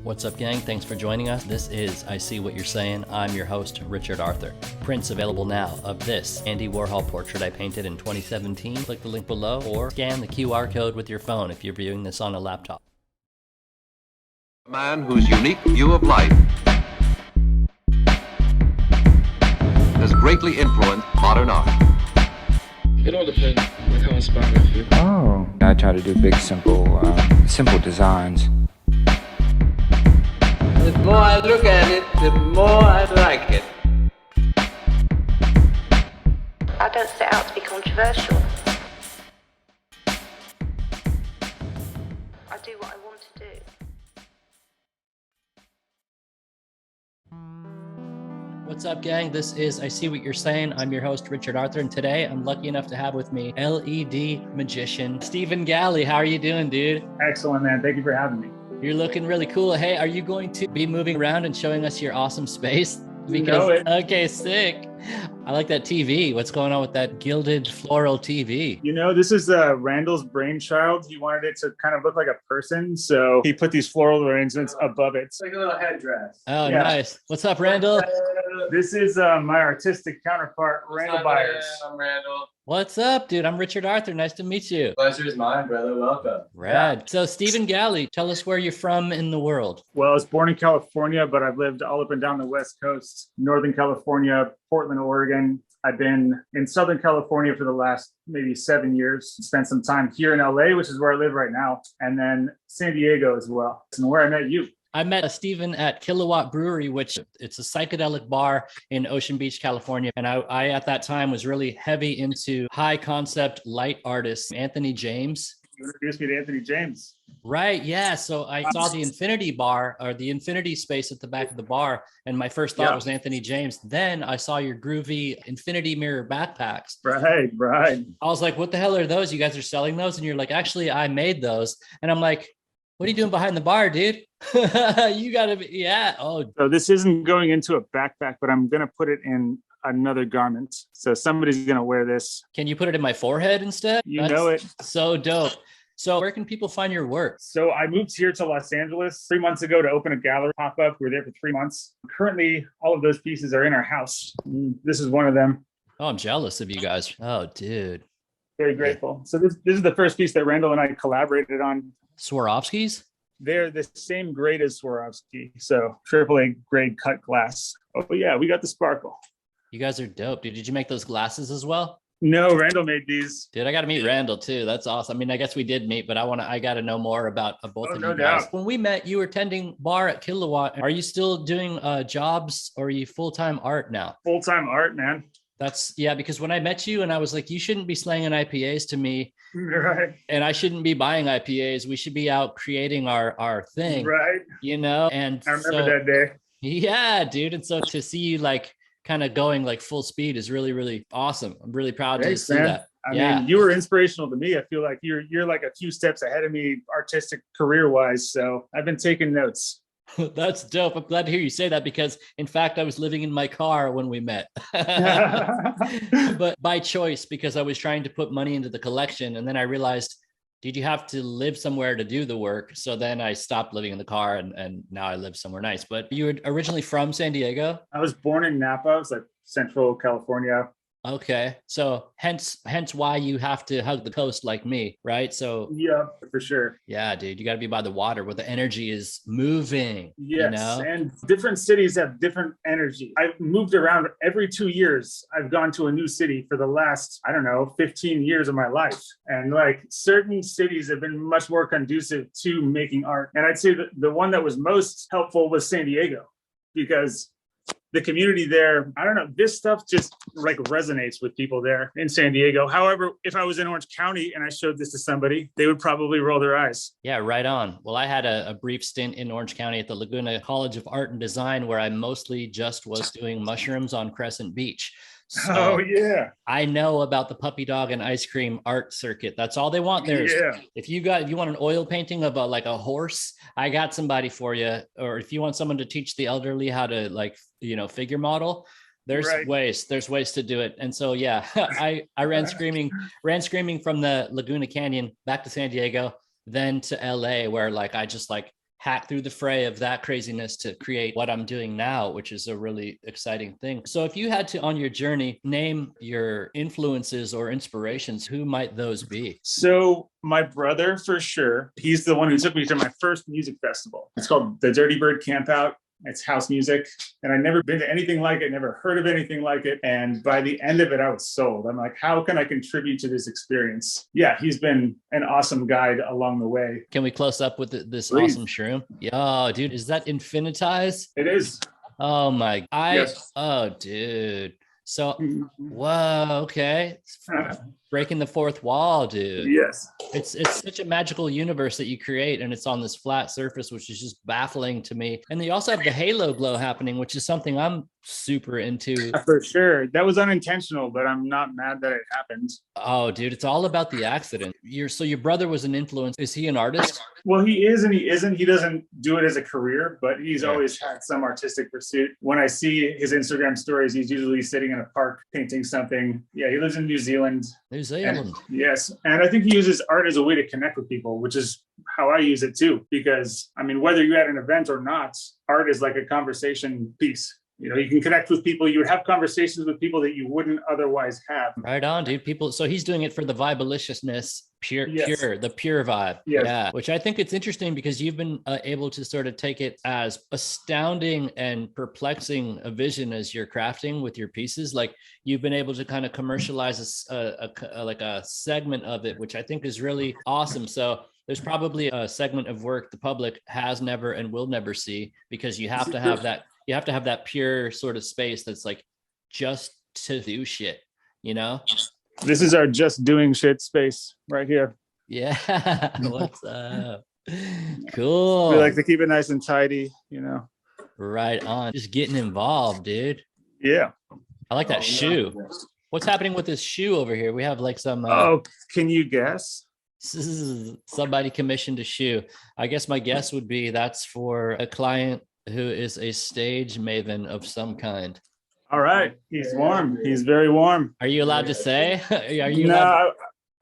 What's up, gang? Thanks for joining us. This is I See What You're Saying. I'm your host, Richard Arthur. Prints available now of this Andy Warhol portrait I painted in 2017. Click the link below or scan the QR code with your phone if you're viewing this on a laptop. A man whose unique view of life has greatly influenced modern art. It all depends on how inspired I feel. Oh, I try to do big, simple designs. The more I look at it, the more I like it. I don't set out to be controversial. I do what I want to do. What's up, gang? This is I See What You're Saying. I'm your host, Richard Arthur, and today I'm lucky enough to have with me LED magician Steven Galle. How are you doing, dude? Excellent, man. Thank you for having me. You're looking really cool. Hey, are you going to be moving around and showing us your awesome space? Okay, sick. I like that TV. What's going on with that gilded floral TV? You know, this is Randall's brainchild. He wanted it to kind of look like a person, so he put these floral arrangements above it. It's like a little headdress. Oh, yeah. Nice. What's up, Randall? This is my artistic counterpart, Randall Byers. I'm Randall. What's up, dude? I'm Richard Arthur. Nice to meet you. Pleasure is mine, brother. Welcome. Rad. Yeah. So, Steven Galle, tell us where you're from in the world. Well, I was born in California, but I've lived all up and down the West Coast, Northern California, Portland, Oregon. I've been in Southern California for the last maybe 7 years. Spent some time here in LA, which is where I live right now, and then San Diego as well. And where I met you. I met Steven at Kilowatt Brewery, which it's a psychedelic bar in Ocean Beach, California. And I at that time was really heavy into high concept light artists, Anthony James. You introduced me to Anthony James. Right. Yeah. So I saw the infinity bar or the infinity space at the back of the bar. And my first thought was Anthony James. Then I saw your groovy infinity mirror backpacks. Right. I was like, what the hell are those? You guys are selling those? And you're like, actually, I made those. And I'm like, what are you doing behind the bar, dude? You gotta be, yeah. Oh, so this isn't going into a backpack, but I'm gonna put it in another garment. So somebody's gonna wear this. Can you put it in my forehead instead? You know it. So dope. So where can people find your work? So I moved here to Los Angeles 3 months ago to open a gallery pop-up. We were there for 3 months. Currently, all of those pieces are in our house. This is one of them. Oh, I'm jealous of you guys. Oh, dude. Very grateful. So this is the first piece that Randall and I collaborated on. Swarovskis? They're the same grade as Swarovski. So AAA grade cut glass. Oh yeah, we got the sparkle. You guys are dope, dude. Did you make those glasses as well? No, Randall made these. Dude, I got to meet Randall too. That's awesome. I mean, I guess we did meet, but I got to know more about both of you guys. When we met, you were tending bar at Kilowatt. Are you still doing jobs or are you full-time art now? Full-time art, man. That's because when I met you and I was like, you shouldn't be slanging IPAs to me. Right. And I shouldn't be buying IPAs. We should be out creating our thing. Right. You know, and I remember that day. Yeah, dude. And so to see you like kind of going like full speed is really, really awesome. I'm really proud to see that. I mean, you were inspirational to me. I feel like you're like a few steps ahead of me artistic career wise. So I've been taking notes. That's dope. I'm glad to hear you say that because, in fact, I was living in my car when we met, but by choice because I was trying to put money into the collection. And then I realized, dude, you have to live somewhere to do the work. So then I stopped living in the car and now I live somewhere nice. But you were originally from San Diego? I was born in Napa. I was like Central California. Okay. So hence why you have to hug the coast like me, right? So yeah, for sure. Yeah, dude, you got to be by the water where the energy is moving. Yes. You know? And different cities have different energy. I've moved around every 2 years. I've gone to a new city for the last, 15 years of my life. And like certain cities have been much more conducive to making art. And I'd say that the one that was most helpful was San Diego because the community there, this stuff just like resonates with people there in San Diego. However, if I was in Orange County and I showed this to somebody, they would probably roll their eyes. Yeah, right on. Well, I had a brief stint in Orange County at the Laguna College of Art and Design where I mostly just was doing mushrooms on Crescent Beach. So oh yeah, I know about the puppy dog and ice cream art circuit. That's all they want there. Yeah. If you want an oil painting of a horse, I got somebody for you. Or if you want someone to teach the elderly how to figure model, there's ways to do it. And so yeah, I ran screaming from the Laguna Canyon back to San Diego, then to LA, where I just hack through the fray of that craziness to create what I'm doing now, which is a really exciting thing. So if you had to, on your journey, name your influences or inspirations, who might those be? So my brother, for sure, he's the one who took me to my first music festival. It's called the Dirty Bird Campout. It's house music. And I'd never been to anything like it, never heard of anything like it. And by the end of it, I was sold. I'm like, how can I contribute to this experience? Yeah, he's been an awesome guide along the way. Can we close up with this Please. awesome shroom? Yo, dude, is that infinitized? It is. Oh my, Yes. oh, dude. So, whoa, okay. Breaking the fourth wall, dude. Yes. It's such a magical universe that you create, and it's on this flat surface, which is just baffling to me. And you also have the halo glow happening, which is something I'm super into. For sure. That was unintentional, but I'm not mad that it happened. Oh, dude, it's all about the accident. So your brother was an influence. Is he an artist? Well, he is and he isn't. He doesn't do it as a career, but he's always had some artistic pursuit. When I see his Instagram stories, he's usually sitting in a park painting something. Yeah, he lives in New Zealand. New Zealand. Yes. And I think he uses art as a way to connect with people, which is how I use it too. Because, I mean, whether you're at an event or not, art is like a conversation piece. You know, you can connect with people. You would have conversations with people that you wouldn't otherwise have. Right on, dude. People. So he's doing it for the vibaliciousness, pure, the pure vibe. Yes. Yeah. Which I think it's interesting because you've been able to sort of take it as astounding and perplexing a vision as you're crafting with your pieces. Like you've been able to kind of commercialize like a segment of it, which I think is really awesome. So there's probably a segment of work the public has never and will never see because you have to have that. You have to have that pure sort of space that's like just to do shit, you know? This is our just doing shit space right here. Yeah. What's up? Cool. We like to keep it nice and tidy, you know? Right on. Just getting involved, dude. Yeah. I like that shoe. What's happening with this shoe over here? We have like some... oh, can you guess? Somebody commissioned a shoe. I guess my guess would be that's for a client who is a stage maven of some kind. All right. He's warm. He's very warm. Are you allowed to say? Are you allowed?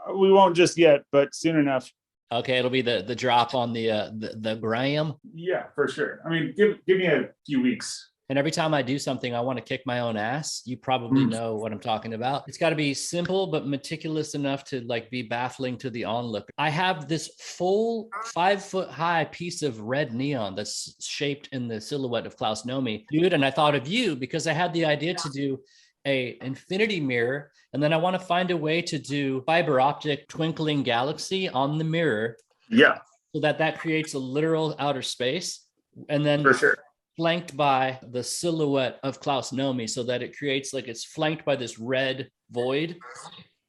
No, we won't just yet, but soon enough. Okay, it'll be the drop on the gram. Yeah, for sure. I mean, give me a few weeks. And every time I do something, I want to kick my own ass. You probably know what I'm talking about. It's got to be simple, but meticulous enough to like be baffling to the onlooker. I have this full 5-foot high piece of red neon that's shaped in the silhouette of Klaus Nomi, dude. And I thought of you because I had the idea to do a infinity mirror. And then I want to find a way to do fiber optic twinkling galaxy on the mirror. Yeah. So that creates a literal outer space. And then For sure. flanked by the silhouette of Klaus Nomi so that it creates like it's flanked by this red void.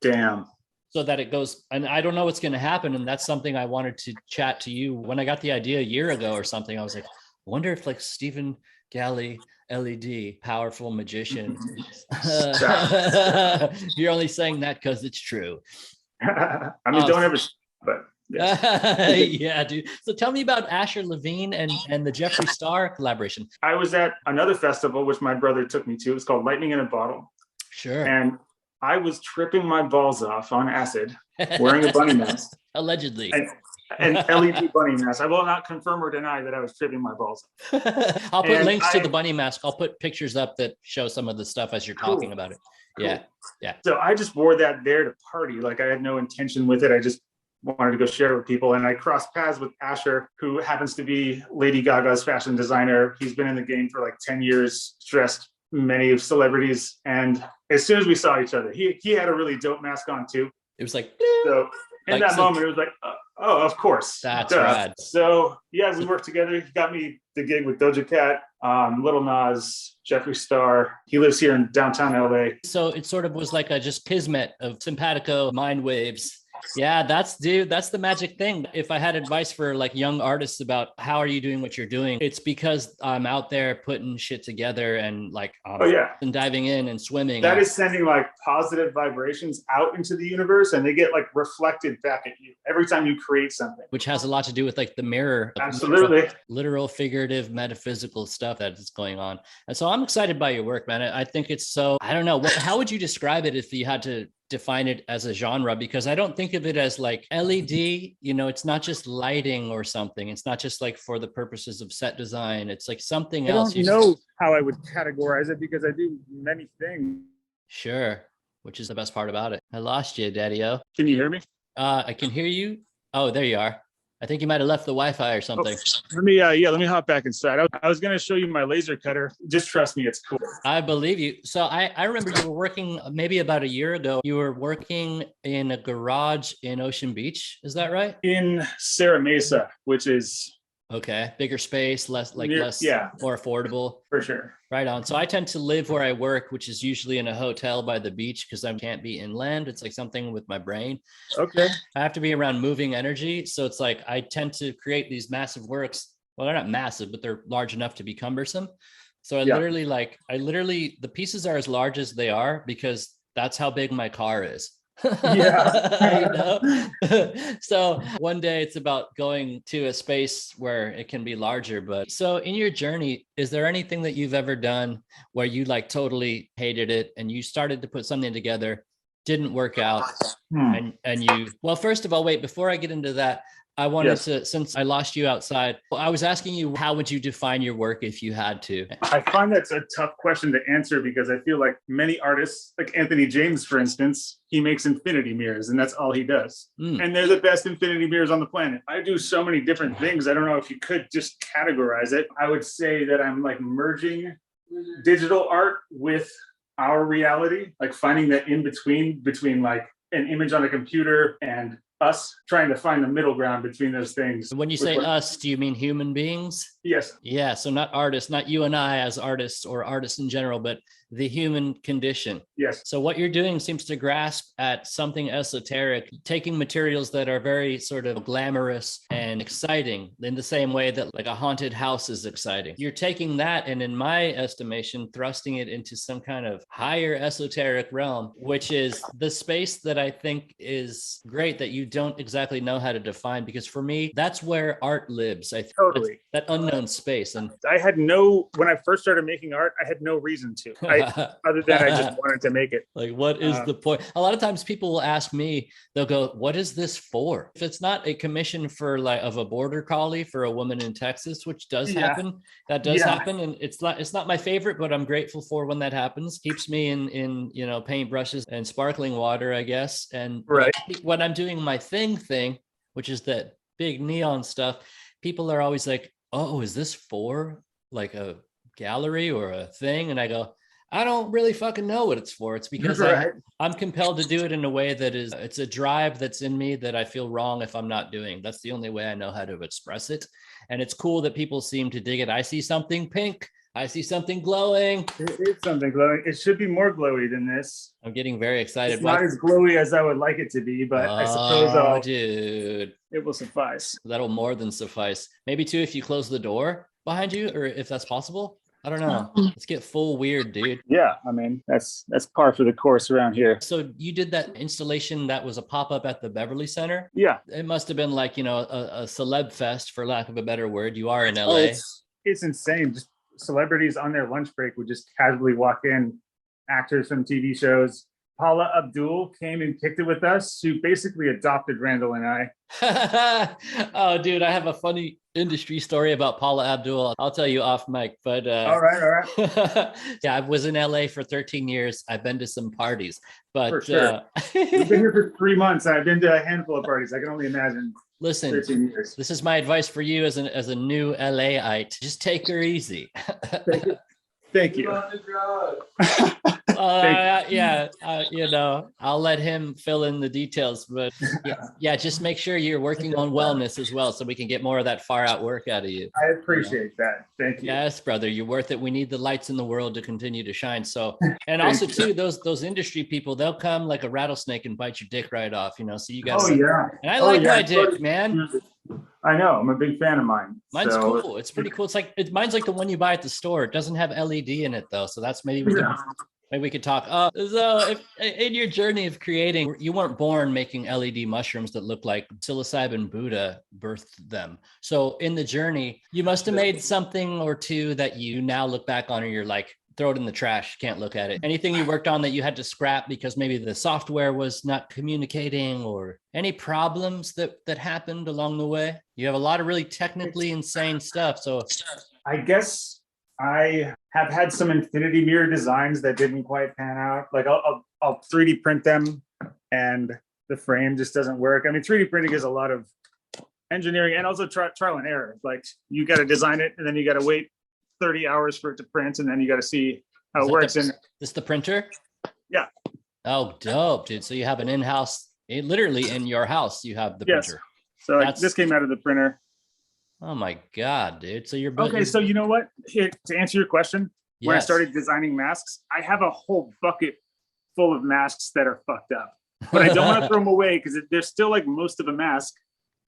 Damn. So that it goes, and I don't know what's going to happen. And that's something I wanted to chat to you when I got the idea a year ago or something. I was like, I wonder if like Steven Galle, LED, powerful magician. You're only saying that because it's true. I mean, don't ever, but yes. Yeah, dude. So tell me about Asher Levine and the Jeffree Star collaboration. I was at another festival, which my brother took me to. It was called Lightning in a Bottle. Sure. And I was tripping my balls off on acid, wearing a bunny mask. Allegedly. An LED bunny mask. I will not confirm or deny that I was tripping my balls off. I'll put links to the bunny mask. I'll put pictures up that show some of the stuff as you're talking about it. Cool. Yeah. Yeah. So I just wore that there to party. Like I had no intention with it. I just wanted to go share it with people. And I crossed paths with Asher, who happens to be Lady Gaga's fashion designer. He's been in the game for like 10 years, dressed many of celebrities. And as soon as we saw each other, he had a really dope mask on too. It was like, so in that moment, it was like, oh, of course. That's rad. So yeah, we worked together. He got me the gig with Dojacat, Lil Nas, Jeffree Star. He lives here in downtown LA. So it sort of was like a just kismet of simpatico mind waves. Yeah, that's the magic thing. If I had advice for like young artists about how are you doing what you're doing, it's because I'm out there putting shit together and like and diving in and swimming. That is sending like positive vibrations out into the universe, and they get like reflected back at you every time you create something. Which has a lot to do with like the mirror. Absolutely. Literal, figurative, metaphysical stuff that is going on. And so I'm excited by your work, man. I think it's so, I don't know. How would you describe it if you had to define it as a genre, because I don't think of it as like LED, you know, it's not just lighting or something. It's not just like for the purposes of set design. It's like something else. I don't know how I would categorize it because I do many things. Sure. Which is the best part about it. I lost you, Daddy-O. Can you hear me? I can hear you. Oh, there you are. I think you might have left the Wi-Fi or something. Let me hop back inside. I was going to show you my laser cutter. Just trust me, it's cool. I believe you. So I remember you were working maybe about a year ago. You were working in a garage in Ocean Beach. Is that right? In Serra Mesa, which is okay, bigger space, less more affordable. For sure. Right on. So I tend to live where I work, which is usually in a hotel by the beach because I can't be inland. It's like something with my brain. Okay. I have to be around moving energy. So it's like I tend to create these massive works. Well, they're not massive, but they're large enough to be cumbersome. So I literally the pieces are as large as they are because that's how big my car is. Yeah. You know? So one day it's about going to a space where it can be larger. But so in your journey, is there anything that you've ever done where you like totally hated it and you started to put something together, didn't work out, and you, well, first of all, wait, before I get into that, I wanted to, since I lost you outside, I was asking you, how would you define your work if you had to? I find that's a tough question to answer because I feel like many artists, like Anthony James, for instance, he makes infinity mirrors and that's all he does. And they're the best infinity mirrors on the planet. I do so many different things. I don't know if you could just categorize it. I would say that I'm like merging digital art with our reality, like finding that in between like an image on a computer and us, trying to find the middle ground between those things. When you say us, do you mean human beings? Yes. Yeah. So not artists, not you and I as artists or artists in general, but the human condition. Yes. So what you're doing seems to grasp at something esoteric, taking materials that are very sort of glamorous and exciting in the same way that like a haunted house is exciting. You're taking that and, in my estimation, thrusting it into some kind of higher esoteric realm, which is the space that I think is great that you don't exactly know how to define, because for me, that's where art lives. I think totally that unknown space. And I had when I first started making art, I had no reason to. Other than I just wanted to make it. Like, what is the point? A lot of times people will ask me, they'll go, what is this for? If it's not a commission for like of a border collie for a woman in Texas, which does happen, that does happen. And it's not my favorite, but I'm grateful for when that happens. Keeps me in you know, paintbrushes and sparkling water, I guess. And when I'm doing my thing, which is that big neon stuff, people are always like, oh, is this for like a gallery or a thing? And I go, I don't really fucking know what it's for. It's because I'm compelled to do it in a way that it's a drive that's in me that I feel wrong if I'm not doing. That's the only way I know how to express it. And it's cool that people seem to dig it. I see something pink. I see something glowing. It is something glowing. It should be more glowy than this. I'm getting very excited. It's not as glowy as I would like it to be, but I suppose dude, it will suffice. That'll more than suffice. Maybe too, if you close the door behind you, or if that's possible. I don't know. Let's get full weird, dude. Yeah, I mean, that's par for the course around here. So you did that installation that was a pop-up at the Beverly Center? Yeah. It must have been like, you know, a celeb fest, for lack of a better word. You are in LA. Oh, it's insane. Just celebrities on their lunch break would just casually walk in, actors from TV shows. Paula Abdul came and kicked it with us. She basically adopted Randall and I. Oh, dude, I have a funny industry story about Paula Abdul. I'll tell you off mic, but all right. Yeah, I was in LA for 13 years. I've been to some parties, but for sure. We've been here for 3 months. I've been to a handful of parties. I can only imagine. Listen, 13 years. This is my advice for you as a new LAite. Just take her easy. Thank you. You know, I'll let him fill in the details, but yeah, just make sure you're working on wellness as well, so we can get more of that far out work out of you. I appreciate that. Thank you. Yes, brother, you're worth it. We need the lights in the world to continue to shine. So, and also too, those industry people, they'll come like a rattlesnake and bite your dick right off, you know, so you guys. Oh yeah. And I like my dick, man. I know. I'm a big fan of mine. Mine's cool. It's pretty cool. It's like mine's like the one you buy at the store. It doesn't have LED in it though, so that's maybe we could talk. So if in your journey of creating, you weren't born making LED mushrooms that look like psilocybin Buddha birthed them. So in the journey, you must have made something or two that you now look back on and you're like, throw it in the trash. Can't look at it. Anything you worked on that you had to scrap because maybe the software was not communicating, or any problems that happened along the way? You have a lot of really technically insane stuff. So I guess I have had some infinity mirror designs that didn't quite pan out. Like I'll 3D print them and the frame just doesn't work. I mean, 3D printing is a lot of engineering and also trial and error. Like you got to design it and then you got to wait 30 hours for it to print, and then you got to see how it works. And this the printer? Yeah. Oh, dope, dude. So you have an in-house, literally in your house, you have the printer. So this came out of the printer. Oh my God, dude. So you're okay. So you know what? Here, to answer your question, when I Yes. started designing masks, I have a whole bucket full of masks that are fucked up, but I don't want to throw them away because they're still like most of a mask,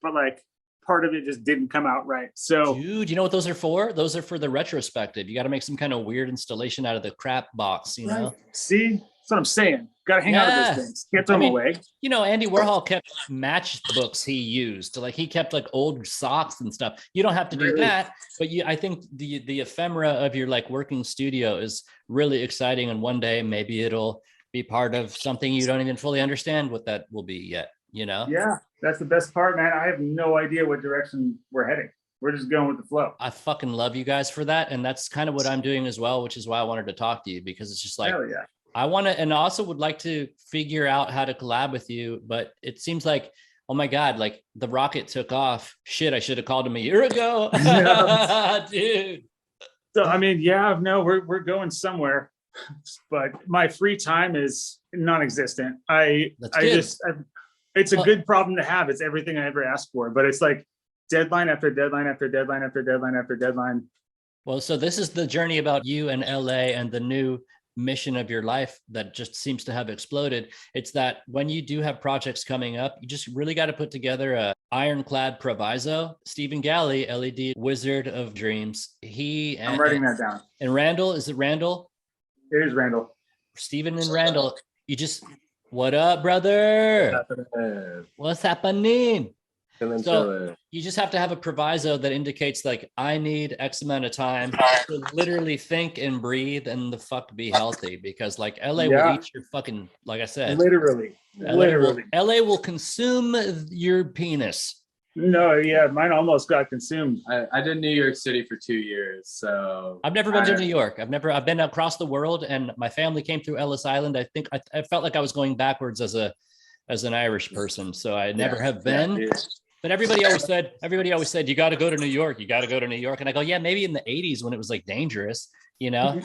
but like part of it just didn't come out right. So dude, you know what those are for? Those are for the retrospective. You got to make some kind of weird installation out of the crap box, you know? See, that's what I'm saying. Got to hang out with those things. Can't throw them away. You know, Andy Warhol kept matchbooks he used. Like he kept like old socks and stuff. You don't have to do that, but I think the ephemera of your like working studio is really exciting. And one day maybe it'll be part of something you don't even fully understand what that will be yet, you know? Yeah, that's the best part, man. I have no idea what direction we're heading. We're just going with the flow. I fucking love you guys for that. And that's kind of what I'm doing as well, which is why I wanted to talk to you, because it's just like, hell yeah. I want to, and I also would like to figure out how to collab with you, but it seems like, oh my God, like the rocket took off. Shit, I should have called him a year ago. Dude. So, I mean, yeah, no, we're going somewhere, but my free time is non-existent. It's a good problem to have. It's everything I ever asked for, but it's like deadline after deadline after deadline after deadline after deadline. Well, so this is the journey about you and LA and the new mission of your life that just seems to have exploded. It's that when you do have projects coming up, you just really got to put together a ironclad proviso. Steven Galle, LED Wizard of Dreams. I'm writing that down. And Randall, is it Randall? It is Randall. Steven and Randall, you just, what up, brother? What's happening? So you just have to have a proviso that indicates like, I need X amount of time to literally think and breathe and the fuck be healthy, because like LA will eat your fucking, like I said, literally. LA will consume your penis. No, yeah, mine almost got consumed. I did New York City for 2 years, so I've never been to New York. I've been across the world, and my family came through Ellis Island. I think I felt like I was going backwards as an Irish person, so I never have been. Yeah. But everybody always said, you got to go to New York. You got to go to New York. And I go, yeah, maybe in the 80s when it was like dangerous, you know,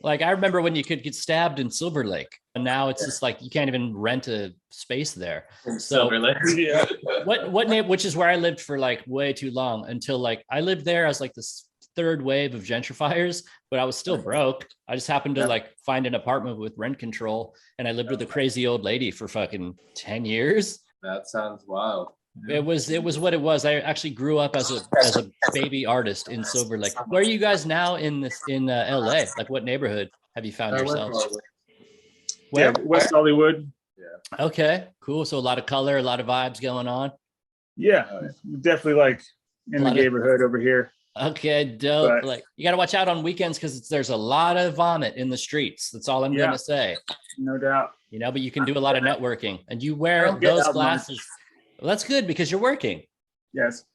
like I remember when you could get stabbed in Silver Lake, and now it's just like, you can't even rent a space there. So which is where I lived for like way too long, until like I lived there as like this third wave of gentrifiers, but I was still broke. I just happened to like find an apartment with rent control, and I lived with a crazy old lady for fucking 10 years. That sounds wild. It was what it was. I actually grew up as a baby artist in Silver Lake. Where are you guys now in LA? Like what neighborhood have you found yourselves? Yeah, West Hollywood. Yeah. Okay, cool. So a lot of color, a lot of vibes going on. Yeah, definitely like in the neighborhood over here. Okay, dope. But like you got to watch out on weekends because there's a lot of vomit in the streets. That's all I'm gonna say. No doubt. You know, but you can do a lot of networking, and you wear those glasses. Well, that's good because you're working. Yes.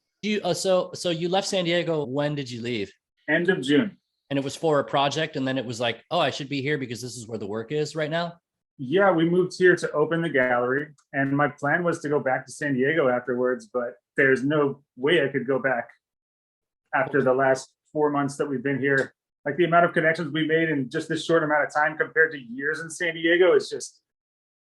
So you left San Diego. When did you leave? End of June. And it was for a project, and then it was like, oh, I should be here because this is where the work is right now. Yeah, we moved here to open the gallery, and my plan was to go back to San Diego afterwards, but there's no way I could go back after the last 4 months that we've been here. Like the amount of connections we made in just this short amount of time compared to years in San Diego is just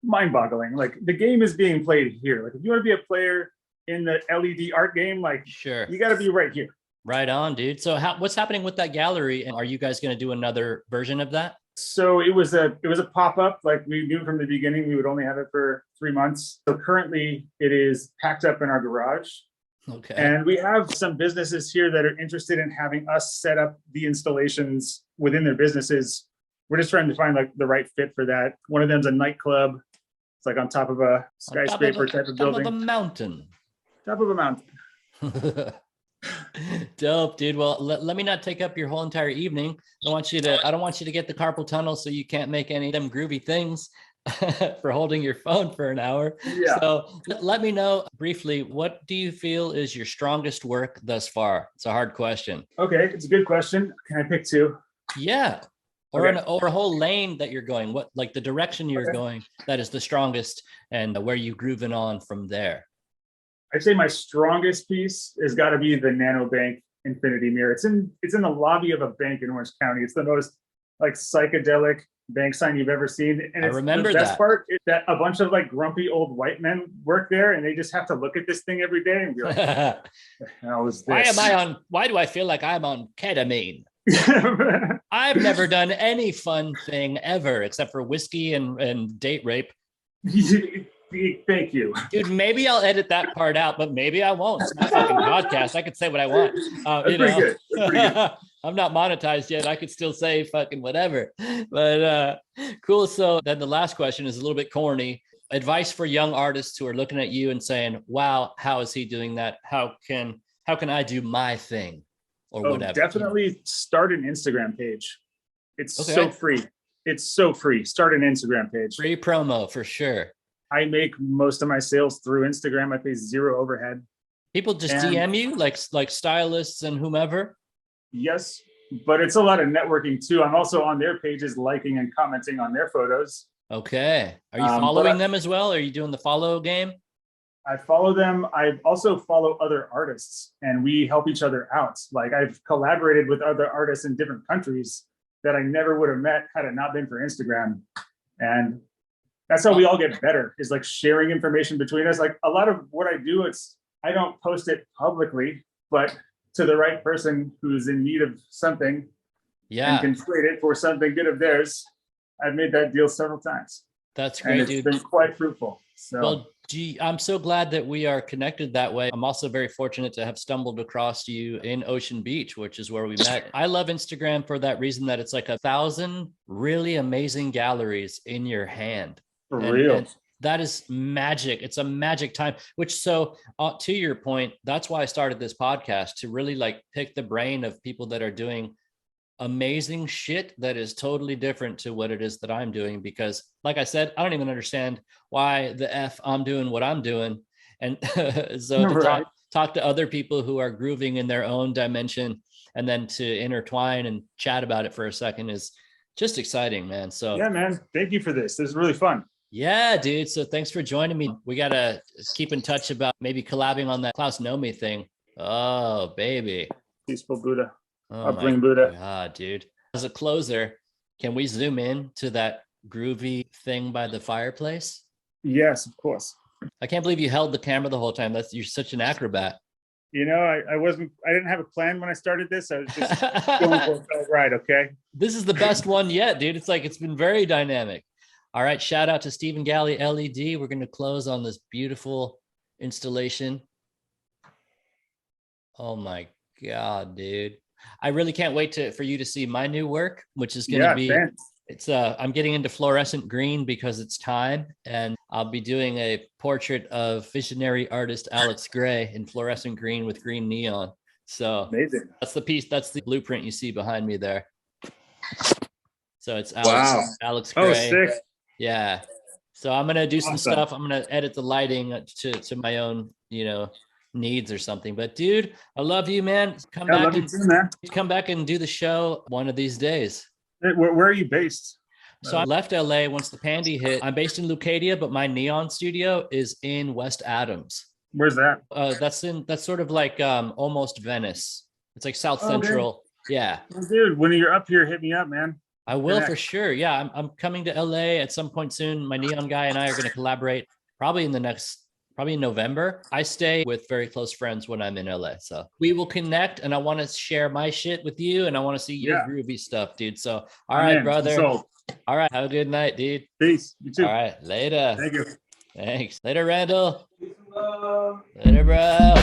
mind-boggling. Like the game is being played here. Like if you want to be a player in the LED art game, like sure, you got to be right here. Right on, dude. So what's happening with that gallery, and are you guys going to do another version of that? So it was a pop-up. Like we knew from the beginning we would only have it for 3 months. So currently it is packed up in our garage. Okay. And we have some businesses here that are interested in having us set up the installations within their businesses. We're just trying to find like the right fit for that. One of them's a nightclub. It's like on top of a skyscraper type of building. Top of a mountain. Top of a mountain. Dope, dude. Well, let me not take up your whole entire evening. I don't want you to get the carpal tunnel so you can't make any of them groovy things for holding your phone for an hour. Yeah. So let me know briefly, what do you feel is your strongest work thus far? It's a hard question. Okay, it's a good question. Can I pick two? Yeah. Or, Okay. or a whole lane that you're going, what, like the direction you're Okay. going that is the strongest, and where you grooving on from there. I'd say my strongest piece has got to be the Nano Bank Infinity Mirror. It's in the lobby of a bank in Orange County. It's the most like psychedelic bank sign you've ever seen. And I it's remember the best that. part is that a bunch of like grumpy old white men work there, and they just have to look at this thing every day and be like, "How is this?" Why do I feel like I'm on ketamine? I've never done any fun thing ever except for whiskey and date rape. Thank you. Dude, maybe I'll edit that part out, but maybe I won't. It's my fucking podcast. I could say what I want. That's pretty good. That's pretty good. I'm not monetized yet. I could still say fucking whatever. But cool. So then the last question is a little bit corny. Advice for young artists who are looking at you and saying, wow, how is he doing that? How can I do my thing? Or whatever. Definitely start an Instagram page. It's Okay. so free. It's so free. Start an Instagram page. Free promo for sure. I make most of my sales through Instagram. I pay zero overhead. People just And- DM you like stylists and whomever. Yes, but it's a lot of networking too. I'm also on their pages, liking and commenting on their photos. Okay. Are you But following them as well? Are you doing the follow game? I follow them. I also follow other artists, and we help each other out. Like I've collaborated with other artists in different countries that I never would have met had it not been for Instagram. And that's how we all get better, is like sharing information between us. Like a lot of what I do, I don't post it publicly, but to the right person who's in need of something Yeah, and can trade it for something good of theirs. I've made that deal several times. that's And great, it's dude. been quite fruitful. So Well, gee, I'm so glad that we are connected that way. I'm also very fortunate to have stumbled across you in Ocean Beach, which is where we met. I love Instagram for that reason, that it's like 1,000 really amazing galleries in your hand. for And- real. and that is magic. It's a magic time, to your point, that's why I started this podcast, to really like pick the brain of people that are doing amazing shit that is totally different to what it is that I'm doing. Because like I said, I don't even understand why the F I'm doing what I'm doing. And so to Right. talk to other people who are grooving in their own dimension, and then to intertwine and chat about it for a second is just exciting, man. So Yeah, man. Thank you for this. This is really fun. yeah, dude. So thanks for joining me. We got to keep in touch about maybe collabing on that Klaus Nomi thing. Oh, baby. Peaceful Buddha. Oh, I'll my bring Buddha. God, dude. As a closer, can we zoom in to that groovy thing by the fireplace? Yes, of course. I can't believe you held the camera the whole time. You're such an acrobat. You know, I didn't have a plan when I started this. I was just going for it felt right. Okay. This is the best one yet, dude. It's been very dynamic. All right. Shout out to Steven Galle LED. We're going to close on this beautiful installation. Oh my God, dude. I really can't wait for you to see my new work, which is going to be, thanks. I'm getting into fluorescent green because it's time, and I'll be doing a portrait of visionary artist Alex Gray in fluorescent green with green neon. So Amazing. that's the blueprint you see behind me there. So it's Wow. Alex Oh, Gray. sick. Yeah. So I'm gonna do some Awesome. stuff. I'm gonna edit the lighting to my own, needs or something. But dude, I love you, man. Come I back love you too, man. and do the show one of these days. Hey, where are you based? So I left LA once the pandy hit. I'm based in Leucadia, but my neon studio is in West Adams. Where's that? That's sort of like almost Venice. It's like South Oh, okay. Central. Yeah. Well, dude, when you're up here, hit me up, man. I will Yeah. for sure. Yeah, I'm coming to LA at some point soon. My neon guy and I are going to collaborate probably in November. I stay with very close friends when I'm in LA. So we will connect, and I want to share my shit with you, and I want to see your Yeah. groovy stuff, dude. So all I'm right, in. brother. Sold. All right. Have a good night, dude. Peace. You too. All right. Later. Thank you. Thanks. Later, Randall. Later, bro.